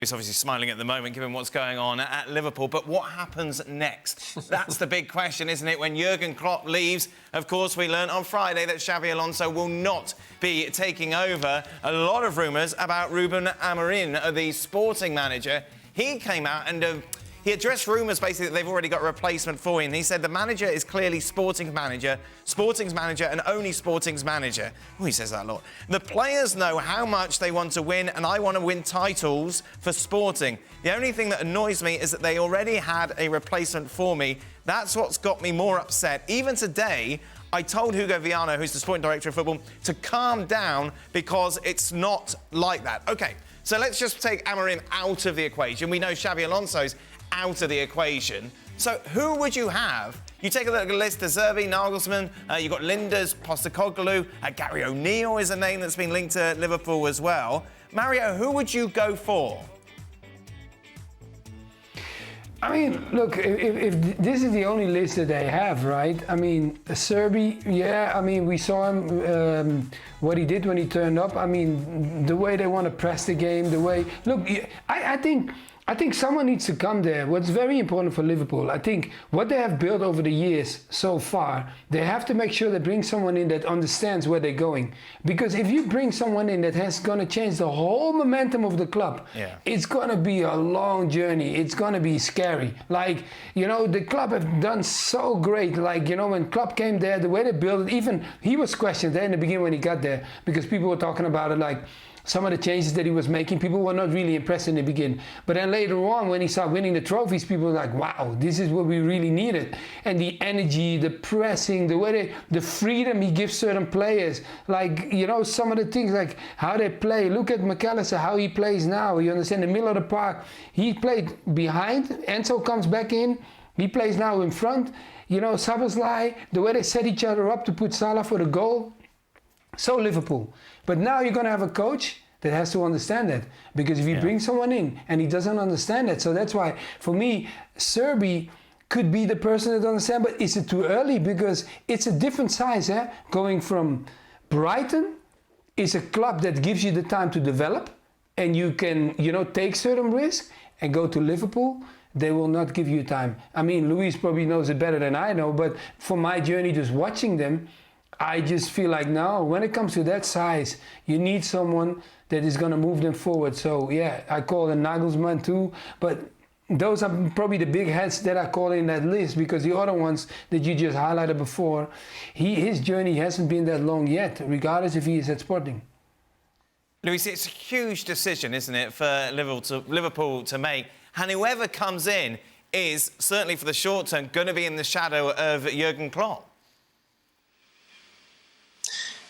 He's obviously smiling at the moment, given what's going on at Liverpool. But what happens next? That's the big question, isn't it? When Jurgen Klopp leaves, of course, we learned on Friday that Xabi Alonso will not be taking over. A lot of rumours about Ruben Amorim, the sporting manager. He came out and he addressed rumours, basically, that they've already got a replacement for him. He said the manager is clearly Sporting's manager, and only Sporting's manager. Oh, he says that a lot. The players know how much they want to win, and I want to win titles for Sporting. The only thing that annoys me is that they already had a replacement for me. That's what's got me more upset. Even today, I told Hugo Viano, who's the sporting director of football, to calm down because it's not like that. OK, so let's just take Amorim out of the equation. We know Xabi Alonso's out of the equation. So who would you have? You take a look at the list: De Zerbi, Nagelsmann, you've got Linders, Postecoglou, Gary O'Neill is a name that's been linked to Liverpool as well. Mario, who would you go for? I mean, look, if this is the only list that they have, right? I mean, Serbi, yeah, I mean, we saw him, what he did when he turned up. I mean, the way they want to press the game, the way... Look, I think someone needs to come there. What's very important for Liverpool, I think what they have built over the years so far, they have to make sure they bring someone in that understands where they're going. Because if you bring someone in that has going to change the whole momentum of the club, it's going to be a long journey. It's going to be scary. Like, you know, the club have done so great. Like, you know, when Klopp came there, the way they built it, even he was questioned there in the beginning when he got there, because people were talking about it like, some of the changes that he was making, people were not really impressed in the beginning. But then later on, when he started winning the trophies, people were like, wow, this is what we really needed. And the energy, the pressing, the way the freedom he gives certain players. Like, you know, some of the things, like how they play. Look at McAllister, how he plays now. You understand, in the middle of the park, he played behind. Enzo comes back in. He plays now in front. You know, Szoboszlai, the way they set each other up to put Salah for the goal. So Liverpool. But now you're going to have a coach that has to understand that. Because if you bring someone in and he doesn't understand that, so that's why, for me, Serbi could be the person that understands, but is it too early? Because it's a different size, eh? Going from Brighton is a club that gives you the time to develop and you can, you know, take certain risks, and go to Liverpool, they will not give you time. I mean, Luis probably knows it better than I know, but for my journey just watching them, I just feel like now, when it comes to that size, you need someone that is going to move them forward. So, yeah, I call it Nagelsmann too. But those are probably the big heads that I call in that list, because the other ones that you just highlighted before, his journey hasn't been that long yet, regardless if he is at Sporting. Luis, it's a huge decision, isn't it, for Liverpool to make. And whoever comes in is, certainly for the short term, going to be in the shadow of Jurgen Klopp.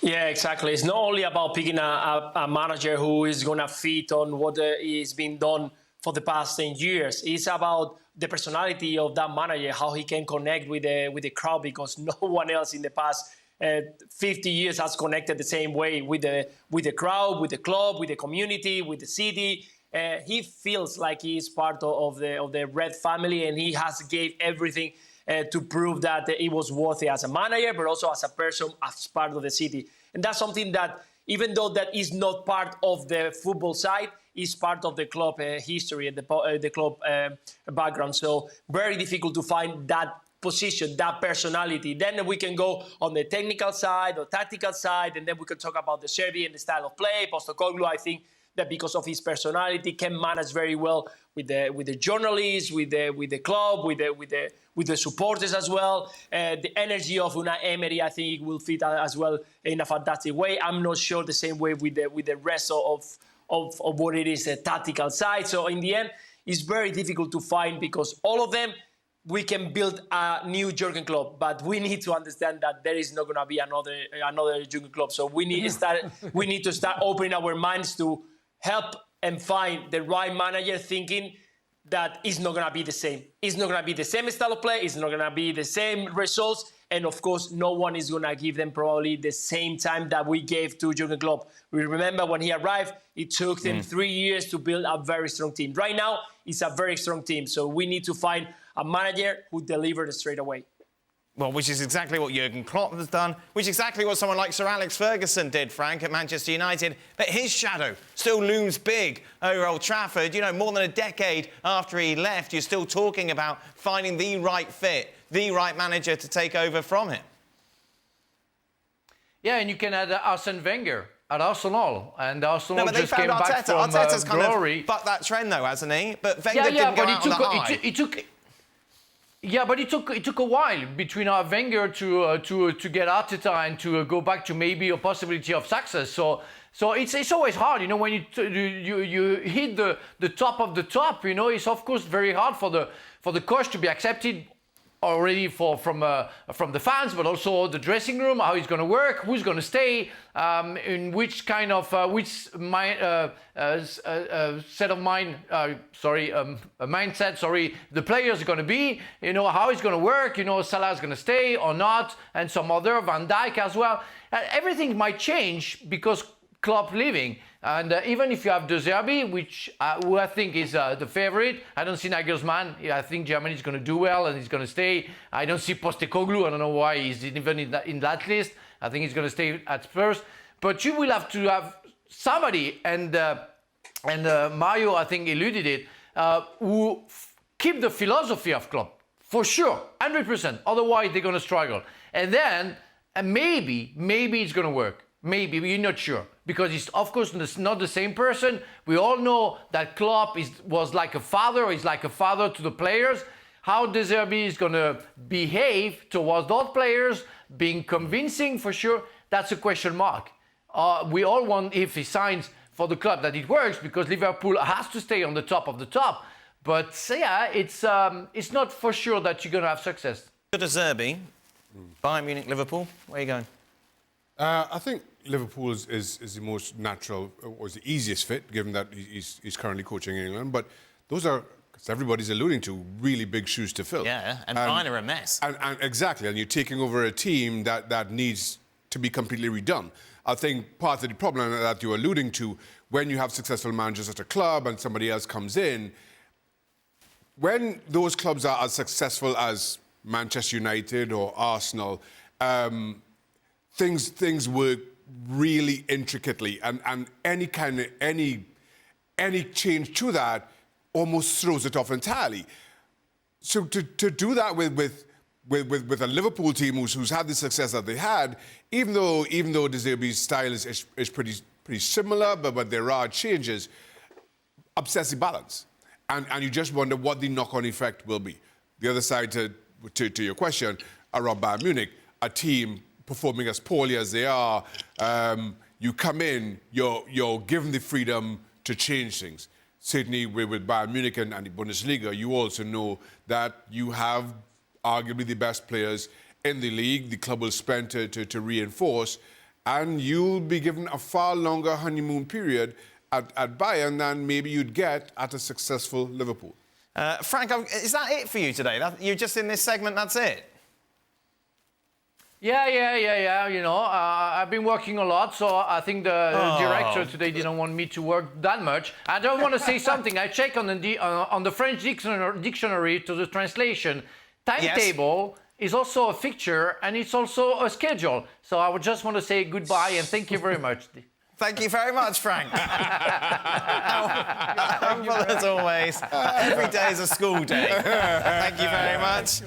Yeah, exactly. It's not only about picking a manager who is going to fit on what is being done for the past 10 years. It's about the personality of that manager, how he can connect with the crowd, because no one else in the past 50 years has connected the same way with the crowd, with the club, with the community, with the city. He feels like he is part of the Red family, and he has gave everything to prove that he was worthy as a manager, but also as a person, as part of the city. And that's something that, even though that is not part of the football side, is part of the club history and the club background. So very difficult to find that position, that personality. Then we can go on the technical side or tactical side, and then we can talk about the Serbi and the style of play. Postecoglou, I think, that because of his personality, can manage very well with the journalists, with the club, with the supporters as well. The energy of Unai Emery, I think, will fit as well in a fantastic way. I'm not sure the same way with the rest of what it is, the tactical side. So in the end, it's very difficult to find, because all of them, we can build a new Jurgen Klopp, but we need to understand that there is not going to be another Jurgen Klopp. So we need to start opening our minds to help and find the right manager, thinking that it's not going to be the same. It's not going to be the same style of play. It's not going to be the same results. And, of course, no one is going to give them probably the same time that we gave to Jurgen Klopp. We remember when he arrived, it took them 3 years to build a very strong team. Right now, it's a very strong team. So we need to find a manager who delivers straight away. Well, which is exactly what Jurgen Klopp has done, which is exactly what someone like Sir Alex Ferguson did, Frank, at Manchester United. But his shadow still looms big over Old Trafford. You know, more than a decade after he left, you're still talking about finding the right fit, the right manager to take over from him. Yeah, and you can add Arsene Wenger at Arsenal, and Arsenal No, but just came back from Arteta's kind glory. of bucked that trend, though, hasn't he? But Wenger didn't go out on the high. Yeah, but it took a while between Wenger to get Arteta and to go back to maybe a possibility of success. So it's always hard, you know, when you hit the top of the top. You know, it's of course very hard for the coach to be accepted already from the fans, but also the dressing room, how it's going to work, who's going to stay, in which kind of mindset the players are going to be, you know, how it's going to work, you know, Salah's going to stay or not, and some other, Van Dijk as well. Everything might change because Klopp leaving. And even if you have De Zerbi, who I think is the favorite, I don't see Nagelsmann. I think Germany is going to do well and he's going to stay. I don't see Postecoglou. I don't know why he's even in that list. I think he's going to stay at Spurs. But you will have to have somebody, and Mario, I think, alluded it, who keep the philosophy of Klopp, for sure, 100%. Otherwise, they're going to struggle. And then maybe it's going to work. Maybe, we're not sure. Because he's, of course, not the same person. We all know that Klopp was like a father. He's like a father to the players. How De Zerbi is going to behave towards those players, being convincing for sure, that's a question mark. We all want, if he signs for the club, that it works, because Liverpool has to stay on the top of the top. But yeah, it's not for sure that you're going to have success. De Zerbi, Bayern Munich, Liverpool, where are you going? I think Liverpool is the most natural, or is the easiest fit, given that he's currently coaching in England. But those are, as everybody's alluding to, really big shoes to fill. Yeah, and Bayern are a mess. And exactly, and you're taking over a team that needs to be completely redone. I think part of the problem that you're alluding to, when you have successful managers at a club and somebody else comes in, when those clubs are as successful as Manchester United or Arsenal, things work really intricately, and any change to that almost throws it off entirely. So to do that with a Liverpool team who's had the success that they had, even though De Zerbi's style is pretty similar, but there are changes, upsets the balance, and you just wonder what the knock-on effect will be. The other side to your question, around Bayern Munich, a team performing as poorly as they are, you come in, you're given the freedom to change things. Certainly with Bayern Munich and the Bundesliga, you also know that you have arguably the best players in the league. The club will spend to reinforce, and you'll be given a far longer honeymoon period at Bayern than maybe you'd get at a successful Liverpool. Frank, is that it for you today? You're just in this segment, that's it? Yeah. You know, I've been working a lot, so I think the director today didn't want me to work that much. I don't want to say something. I checked on the French dictionary to the translation. Timetable is also a fixture, and it's also a schedule. So I would just want to say goodbye and thank you very much. Thank you very much, Frank. Humble as always. Every day is a school day. Thank you very much.